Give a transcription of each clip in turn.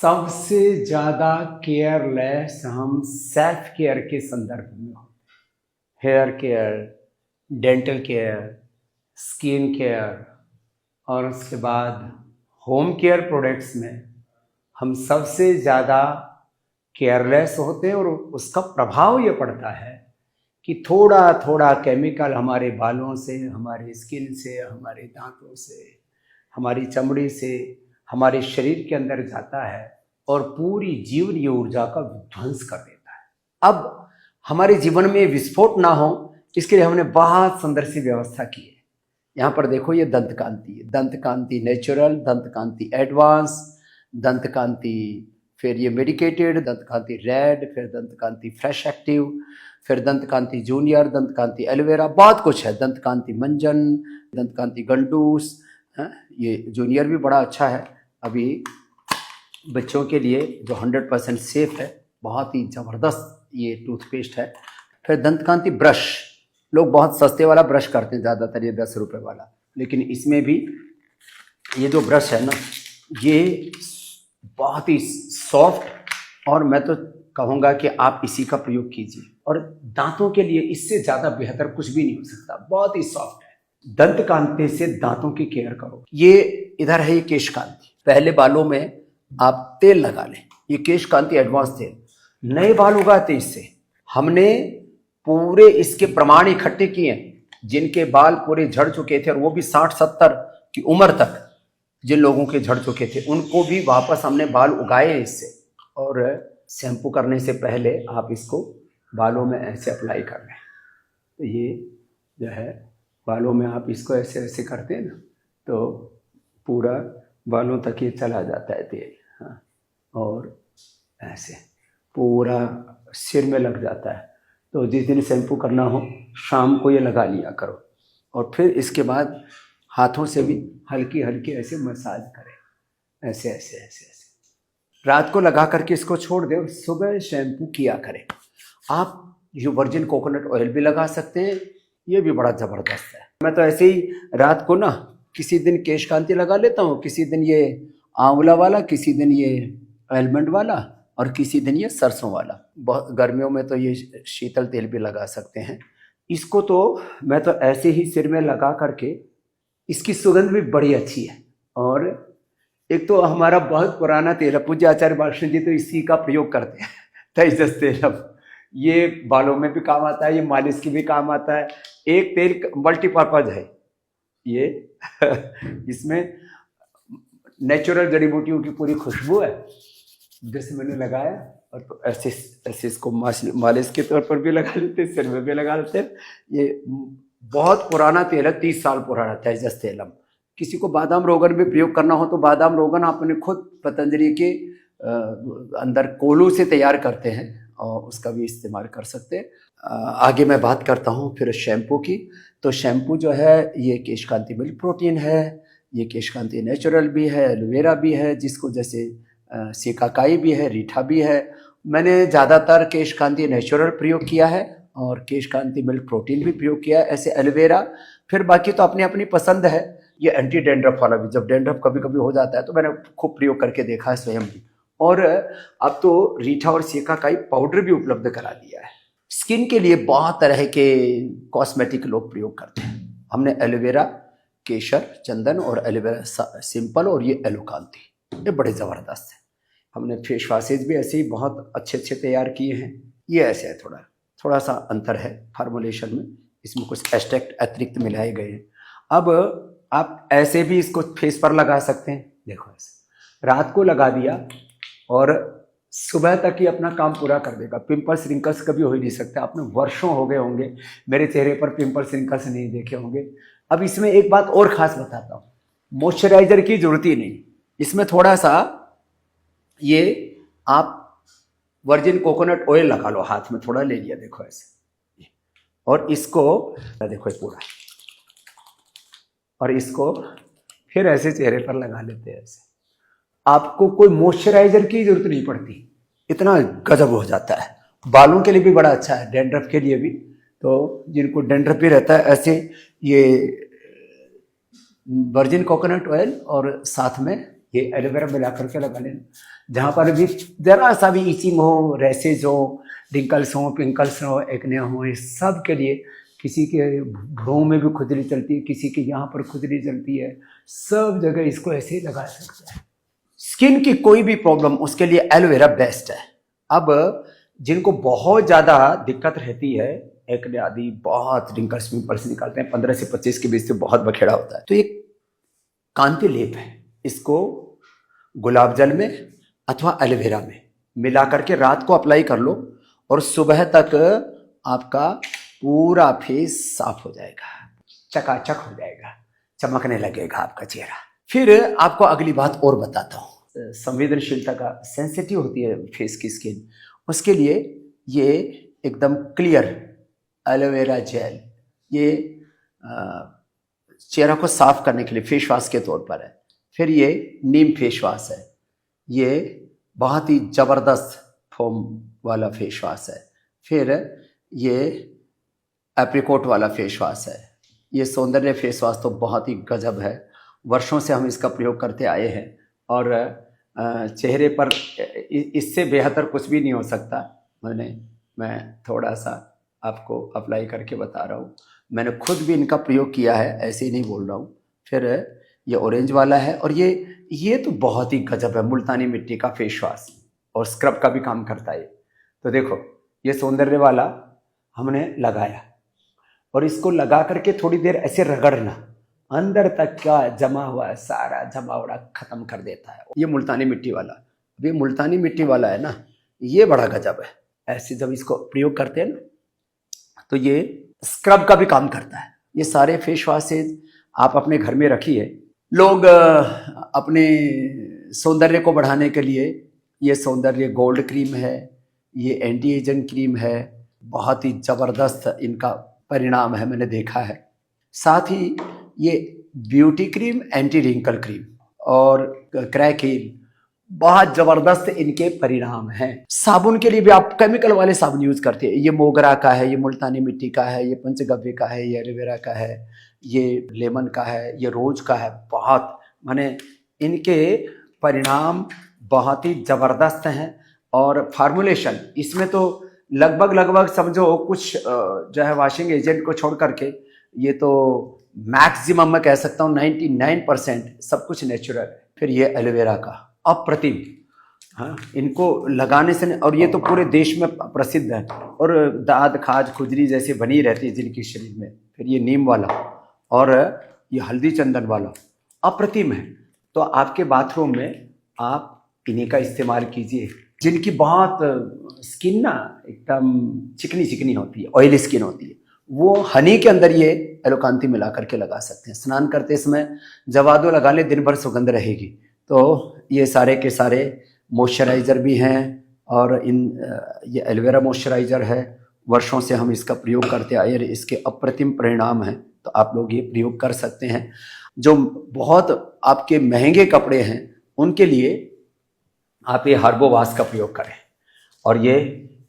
सबसे ज्यादा केयरलेस हम सेल्फ केयर के संदर्भ में होते हैं। Hair care, dental care, skin care और उसके बाद होम केयर प्रोडक्ट्स में हम सबसे ज़्यादा केयरलेस होते हैं और उसका प्रभाव ये पड़ता है कि थोड़ा थोड़ा केमिकल हमारे बालों से, हमारे स्किन से, हमारे दांतों से, हमारी चमड़ी से, हमारे शरीर के अंदर जाता है और पूरी जीवनीय ऊर्जा का विध्वंस कर देता है। अब हमारे जीवन में विस्फोट ना हो इसके लिए हमने बहुत सुंदर सी व्यवस्था की है। यहाँ पर देखो, ये दंत कांति है, दंत कांति नेचुरल, दंत कांति एडवांस, दंत कांति फिर ये मेडिकेटेड, दंत कांति रेड, फिर दंत कांति फ्रेश एक्टिव, फिर दंत कांति जूनियर, दंत कांति एलोवेरा, बहुत कुछ है। दंत कांति मंजन, दंत कांति गंडूस, ये जूनियर भी बड़ा अच्छा है अभी बच्चों के लिए, जो 100% सेफ है, बहुत ही ज़बरदस्त ये टूथपेस्ट है। फिर दंत कांति ब्रश, लोग बहुत सस्ते वाला ब्रश करते हैं ज़्यादातर, ये 10 रुपये वाला, लेकिन इसमें भी ये जो ब्रश है ना, ये बहुत ही सॉफ्ट, और मैं तो कहूँगा कि आप इसी का प्रयोग कीजिए। और दांतों के लिए इससे ज़्यादा बेहतर कुछ भी नहीं हो सकता, बहुत ही सॉफ्ट है। दंत कांति से दांतों की केयर करो। ये इधर है, ये केश कांति, पहले बालों में आप तेल लगा लें, ये केश कांति एडवांस तेल। नए बाल उगाते इससे, हमने पूरे इसके प्रमाण इकट्ठे किए। जिनके बाल पूरे झड़ चुके थे और वो भी 60-70 की उम्र तक जिन लोगों के झड़ चुके थे, उनको भी वापस हमने बाल उगाए इससे। और शैम्पू करने से पहले आप इसको बालों में ऐसे अप्लाई कर लें, तो ये जो है बालों में आप इसको ऐसे ऐसे करते हैं ना, तो पूरा बालों तक ये चला जाता है तेल। हाँ, और ऐसे पूरा सिर में लग जाता है। तो जिस दिन शैम्पू करना हो शाम को ये लगा लिया करो, और फिर इसके बाद हाथों से भी हल्की हल्की ऐसे मसाज करें, ऐसे ऐसे ऐसे ऐसे। रात को लगा करके इसको छोड़ दें और सुबह शैम्पू किया करें। आप ये वर्जिन कोकोनट ऑयल भी लगा सकते हैं, ये भी बड़ा ज़बरदस्त है। मैं तो ऐसे ही रात को ना किसी दिन केश कांति लगा लेता हूँ, किसी दिन ये आंवला वाला, किसी दिन ये आलमंड वाला, और किसी दिन ये सरसों वाला। बहुत गर्मियों में तो ये शीतल तेल भी लगा सकते हैं। इसको तो मैं तो ऐसे ही सिर में लगा करके, इसकी सुगंध भी बड़ी अच्छी है। और एक तो हमारा बहुत पुराना तेल है, पूज्य आचार्य बालकृष्ण जी तो इसी का प्रयोग करते हैं, तेजस तेल। अब ये बालों में भी काम आता है, ये मालिश की भी काम आता है। एक तेल मल्टीपर्पज है ये इसमें नेचुरल जड़ी बूटियों की पूरी खुशबू है। जैसे मैंने लगाया, और तो ऐसे ऐसे इसको मालिश के तौर पर भी लगा लेते हैं, सिर में भी लगा लेते हैं। ये बहुत पुराना तेल है, 30 साल पुराना तेजस तेलम। किसी को बादाम रोगन भी प्रयोग करना हो तो बादाम रोगन आपने खुद पतंजलि के अंदर कोल्हू से तैयार करते हैं और उसका भी इस्तेमाल कर सकते हैं। आगे मैं बात करता हूँ फिर शैम्पू की। तो शैम्पू जो है ये केश कांति मिल्क प्रोटीन है, ये केश कांति नेचुरल भी है, एलोवेरा भी है, जिसको जैसे सिकाकाई भी है, रीठा भी है। मैंने ज़्यादातर केश कांति नेचुरल प्रयोग किया है और केश कांति मिल्क प्रोटीन भी प्रयोग किया है, ऐसे एलोवेरा। फिर बाकी तो अपनी अपनी पसंद है। ये एंटी डेंड्रफ वाला भी, जब डेंड्रफ कभी कभी हो जाता है तो मैंने खूब प्रयोग करके देखा है स्वयं भी। और अब तो रीठा और सिकाकाई पाउडर भी उपलब्ध करा दिया है। स्किन के लिए बहुत तरह के कॉस्मेटिक लोग प्रयोग करते हैं। हमने एलोवेरा, केसर, चंदन और एलोवेरा सिंपल, और ये एलोकांति, ये बड़े ज़बरदस्त है। हमने फेस वॉशेज भी ऐसे ही बहुत अच्छे अच्छे तैयार किए हैं। ये ऐसे है, थोड़ा सा अंतर है फार्मूलेशन में, इसमें कुछ एक्सट्रैक्ट अतिरिक्त मिलाए गए हैं। अब आप ऐसे भी इसको फेस पर लगा सकते हैं। देखो ऐसे रात को लगा दिया और सुबह तक ही अपना काम पूरा कर देगा। पिंपल्स रिंकल्स कभी हो ही नहीं सकते। आपने वर्षों हो गए होंगे मेरे चेहरे पर पिंपल्स रिंकल्स नहीं देखे होंगे। अब इसमें एक बात और खास बताता हूँ, मॉइस्चराइजर की जरूरत ही नहीं। इसमें थोड़ा सा ये आप वर्जिन कोकोनट ऑयल लगा लो, हाथ में थोड़ा ले लिया, देखो ऐसे, और इसको देखो पूरा, और इसको फिर ऐसे चेहरे पर लगा लेते हैं ऐसे। आपको कोई मॉइस्चराइजर की जरूरत नहीं पड़ती, इतना गजब हो जाता है। बालों के लिए भी बड़ा अच्छा है, डैंड्रफ के लिए भी। तो जिनको डैंड्रफ भी रहता है, ऐसे ये वर्जिन कोकोनट ऑयल और साथ में ये एलोवेरा मिला करके लगा लेना, जहाँ पर भी जरा सा भी इचिंग हो, रैसेज हो, रिंकल्स हो, पिंकल्स हो, एक्ने हो, इस सब के लिए, किसी के भ्रूण में भी खुजली चलती है, किसी के यहाँ पर खुजली चलती है, सब जगह इसको ऐसे ही लगा सकते हैं। स्किन की कोई भी प्रॉब्लम, उसके लिए एलोवेरा बेस्ट है। अब जिनको बहुत ज़्यादा दिक्कत रहती है, एक्ने आदि, बहुत रिंकल्स पिंपल्स निकलते हैं, 15 से 25 के बीच से बहुत बखेड़ा होता है, तो एक कांति लेप है, इसको गुलाब जल में अथवा एलोवेरा में मिला करके रात को अप्लाई कर लो और सुबह तक आपका पूरा फेस साफ हो जाएगा, चकाचक हो जाएगा, चमकने लगेगा आपका चेहरा। फिर आपको अगली बात और बताता हूँ, संवेदनशीलता का, सेंसिटिव होती है फेस की स्किन, उसके लिए ये एकदम क्लियर एलोवेरा जेल, ये चेहरा को साफ करने के लिए फेस वॉश के तौर पर है। फिर ये नीम फेस वॉश है, ये बहुत ही ज़बरदस्त फोम वाला फेस वॉश है। फिर ये एप्रिकॉट वाला फेस वॉश है। ये सौंदर्य फेस वॉश तो बहुत ही गजब है, वर्षों से हम इसका प्रयोग करते आए हैं और चेहरे पर इससे बेहतर कुछ भी नहीं हो सकता। मैं थोड़ा सा आपको अप्लाई करके बता रहा हूँ, मैंने खुद भी इनका प्रयोग किया है, ऐसे ही नहीं बोल रहा हूँ। फिर ये ऑरेंज वाला है और ये तो बहुत ही गजब है, मुल्तानी मिट्टी का फेस वॉश और स्क्रब का भी काम करता है। तो देखो, ये सौंदर्य वाला हमने लगाया और इसको लगा करके थोड़ी देर ऐसे रगड़ना, अंदर तक का जमा हुआ है सारा जमावड़ा खत्म कर देता है। ये मुल्तानी मिट्टी वाला, अब ये मुल्तानी मिट्टी वाला है ना, ये बड़ा गजब है। ऐसे जब इसको प्रयोग करते हैं ना, तो ये स्क्रब का भी काम करता है। ये सारे फेस वॉशेज आप अपने घर में रखिए। लोग अपने सौंदर्य को बढ़ाने के लिए, ये सौंदर्य गोल्ड क्रीम है, ये एंटी एजिंग क्रीम है, बहुत ही ज़बरदस्त इनका परिणाम है, मैंने देखा है। साथ ही ये beauty cream, anti wrinkle cream और क्रैक हील, बहुत ज़बरदस्त इनके परिणाम हैं। साबुन के लिए भी आप केमिकल वाले साबुन यूज़ करते हैं, ये मोगरा का है, ये मुल्तानी मिट्टी का है, ये पंचगव्य का है, ये एलोवेरा का है, ये लेमन का है, ये रोज का है। बहुत माने इनके परिणाम बहुत ही ज़बरदस्त हैं। और फार्मूलेशन इसमें तो लगभग समझो कुछ जो है वॉशिंग एजेंट को छोड़ करके, ये तो मैक्सिमम मैं कह सकता हूँ 99% सब कुछ नेचुरल है। फिर ये एलोवेरा का अप्रतिम, हाँ, इनको लगाने से, और ये तो पूरे देश में प्रसिद्ध है और दाद खाज खुजली जैसे बनी रहती है जिनके शरीर में। फिर ये नीम वाला और ये हल्दी चंदन वाला अप्रतिम है। तो आपके बाथरूम में आप इन्हीं का इस्तेमाल कीजिए। जिनकी बहुत स्किन ना एकदम चिकनी चिकनी होती है, ऑयली स्किन होती है, वो हनी के अंदर ये एलोकांती मिला करके लगा सकते हैं। स्नान करते समय जवादो लगा ले, दिन भर सुगंध रहेगी। तो ये सारे के सारे मॉइस्चराइज़र भी हैं और ये एलोवेरा मॉइस्चराइज़र है, वर्षों से हम इसका प्रयोग करते आए और इसके अप्रतिम परिणाम हैं। तो आप लोग ये प्रयोग कर सकते हैं। जो बहुत आपके महंगे कपड़े हैं उनके लिए आप ये हर्बो वॉश का प्रयोग करें। और ये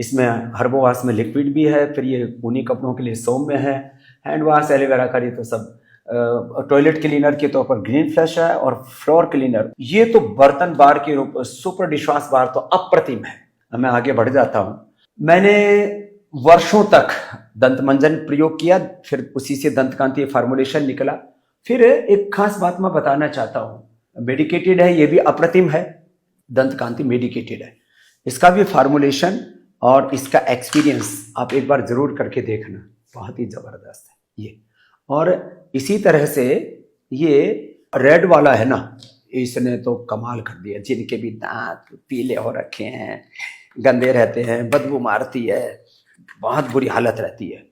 इसमें हर्बो वॉश में लिक्विड भी है, फिर ये ऊनी कपड़ों के लिए सौम्य है, हैंड वॉश एलोवेरा का, ये तो सब टॉयलेट क्लीनर के तौर पर ग्रीन फ्लैश है, और फ्लोर क्लीनर ये तो बर्तन बार के रूप, सुपर डिशवॉश बार तो अप्रतिम है। मैं आगे बढ़ जाता हूँ। मैंने वर्षों तक दंत मंजन प्रयोग किया, फिर उसी से दंत कांति फार्मूलेशन निकला। फिर एक खास बात मैं बताना चाहता हूँ, मेडिकेटेड है, ये भी अप्रतिम है, दंत कांति मेडिकेटेड है। इसका भी फार्मूलेशन और इसका एक्सपीरियंस आप एक बार जरूर करके देखना, बहुत ही जबरदस्त है ये। और इसी तरह से ये रेड वाला है ना, इसने तो कमाल कर दिया। जिनके भी दांत पीले हो रखे हैं, गंदे रहते हैं, बदबू मारती है, बहुत बुरी हालत रहती है,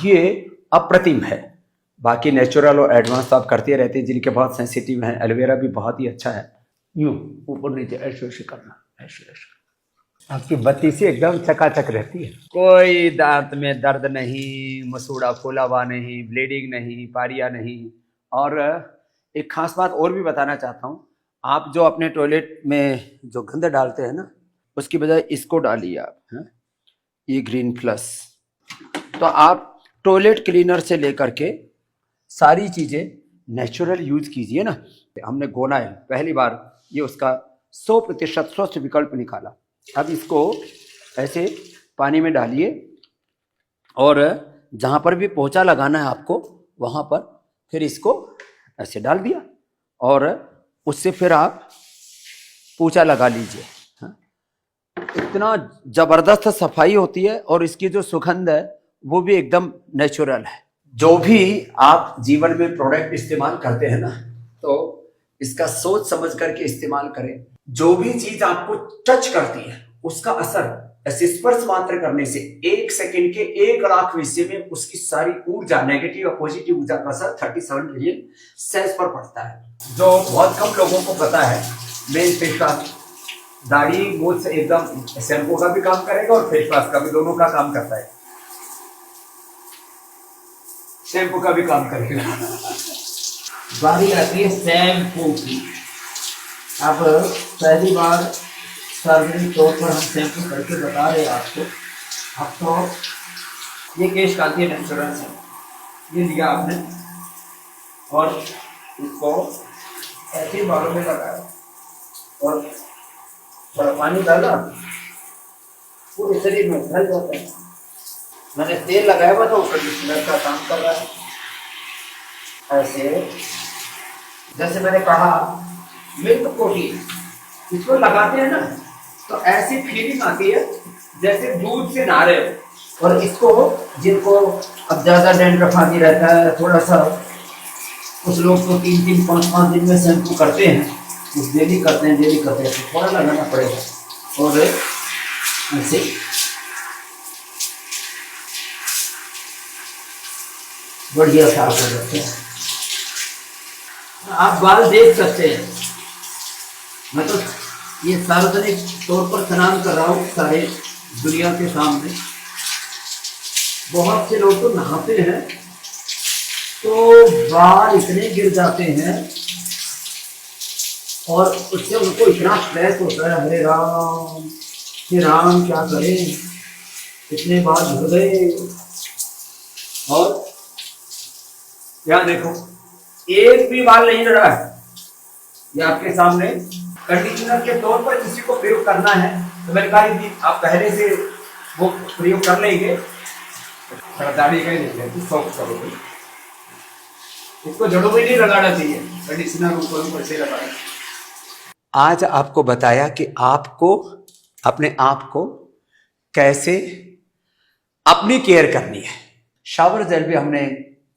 ये अप्रतिम है। बाकी नेचुरल और एडवांस तो आप करते रहते हैं, जिनके बहुत सेंसिटिव हैं। एलोवेरा भी बहुत ही अच्छा है। यूं ऊपर नीचे ऐसे ऐसे करना, ऐसे ऐसे, आपकी बत्ती से एकदम चकाचक रहती है। कोई दांत में दर्द नहीं, मसूड़ा फूला हुआ नहीं, ब्लीडिंग नहीं, पारिया नहीं। और एक खास बात और भी बताना चाहता हूँ, आप जो अपने टॉयलेट में जो गंद डालते हैं ना, उसकी बजाय इसको डालिए आप, है? ये ग्रीन प्लस। तो आप टॉयलेट क्लीनर से लेकर के सारी चीज़ें नेचुरल यूज कीजिए ना। हमने गोना है, पहली बार ये उसका 100% स्वस्थ विकल्प निकाला। अब इसको ऐसे पानी में डालिए और जहाँ पर भी पोंछा लगाना है आपको वहाँ पर फिर इसको ऐसे डाल दिया और उससे फिर आप पोंछा लगा लीजिए। हाँ? इतना ज़बरदस्त सफाई होती है और इसकी जो सुगंध है वो भी एकदम नेचुरल है। जो भी आप जीवन में प्रोडक्ट इस्तेमाल करते हैं ना, तो इसका सोच समझ करके इस्तेमाल करें। जो भी चीज आपको टच करती है उसका असर ऐसे स्पर्श मात्र करने से 1 सेकंड के 1 लाख हिस्से में उसकी सारी ऊर्जा, नेगेटिव और पॉजिटिव ऊर्जा का असर 37 मिलियन सेल्स पर पड़ता है, जो बहुत कम लोगों को पता है। मेन फेस वॉश दाढ़ी मूछ से एकदम शैम्पू का भी काम करेगा और फेस वॉश का भी, दोनों का काम करता है। शैम्पू का भी काम करेगा। बारी आती है शैम्पू की। अब पहली बार सार्वजनिक तौर पर हम शैम्पू करके बता रहे हैं आपको। अब तो ये केश कांति नेचुरल है, ये लिया आपने और इसको ऐसे बालों में लगाया और थोड़ा पानी डाला, पूरे शरीर में फैल जाता है। मैंने तेल लगाया हुआ तो कंडीशनर का काम कर रहा है। ऐसे जैसे मैंने कहा मिल्क प्रोटीन, इसको लगाते हैं ना तो ऐसी फीलिंग आती है जैसे दूध से नहा रहे हो। और इसको जिनको अब ज़्यादा डैंड्रफ आदि रहता है, थोड़ा सा कुछ लोग तो 3-3, 5-5 दिन में शैम्पू करते हैं, कुछ डेली करते हैं तो थोड़ा लगाना पड़ेगा और ऐसे बढ़िया साफ हो जाते हैं। आप बाल देख सकते हैं। मैं तो ये सार्वजनिक तौर पर स्नान कर रहा हूँ सारे दुनिया के सामने। बहुत से लोग तो नहाते हैं तो बाल इतने गिर जाते हैं और उससे उनको इतना स्ट्रेस होता है, हरे राम क्या करें, इतने बाल झड़ गए। और यहाँ देखो एक भी बाल नहीं लड़ा है। ये आपके सामने कंडीशनर के तौर पर किसी को प्रयोग करना है तो मैंने कहा कि आप पहले से वो प्रयोग कर लेंगे, दाढ़ी का ही नहीं सॉफ्ट करोगे। इसको जड़ों में नहीं लगाना चाहिए, कंडीशनर ऊपर से लगाना। आज आपको बताया कि आपको अपने आप को कैसे अपनी केयर करनी है। शावर जेल भी हमने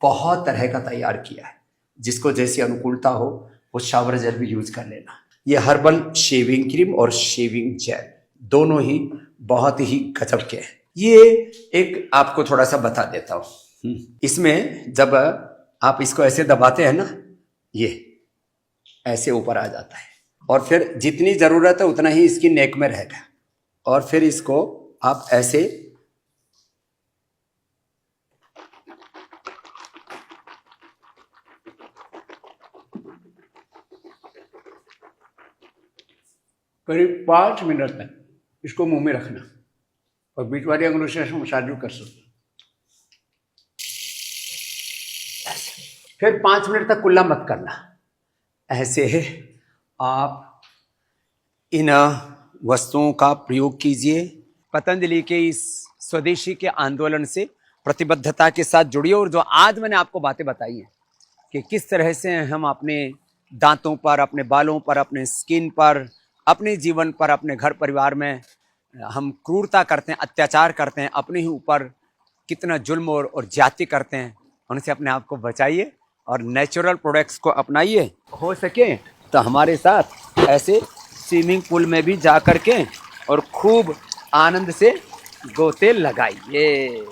बहुत तरह का तैयार किया है, जिसको जैसी अनुकूलता हो वो शावर जेल भी यूज कर लेना। ये हर्बल शेविंग क्रीम और शेविंग जेल दोनों ही बहुत ही गजब के हैं। ये एक आपको थोड़ा सा बता देता हूँ। इसमें जब आप इसको ऐसे दबाते हैं ना, ये ऐसे ऊपर आ जाता है और फिर जितनी जरूरत है उतना ही इसकी नेक में रहेगा और फिर इसको आप ऐसे करीब 5 मिनट तक इसको मुंह में रखना और बीच वाली अंगुलों से मसाज कर सकते। फिर 5 मिनट तक कुल्ला मत करना। ऐसे आप इन वस्तुओं का प्रयोग कीजिए। पतंजलि के इस स्वदेशी के आंदोलन से प्रतिबद्धता के साथ जुड़िए। और जो आज मैंने आपको बातें बताई हैं कि किस तरह से हम अपने दांतों पर, अपने बालों पर, अपने स्किन पर, अपने जीवन पर, अपने घर परिवार में हम क्रूरता करते हैं, अत्याचार करते हैं, अपने ही ऊपर कितना जुल्म और ज्यादती करते हैं, उनसे अपने आप को बचाइए और नेचुरल प्रोडक्ट्स को अपनाइए। हो सके तो हमारे साथ ऐसे स्विमिंग पूल में भी जा कर के और खूब आनंद से गोते लगाइए।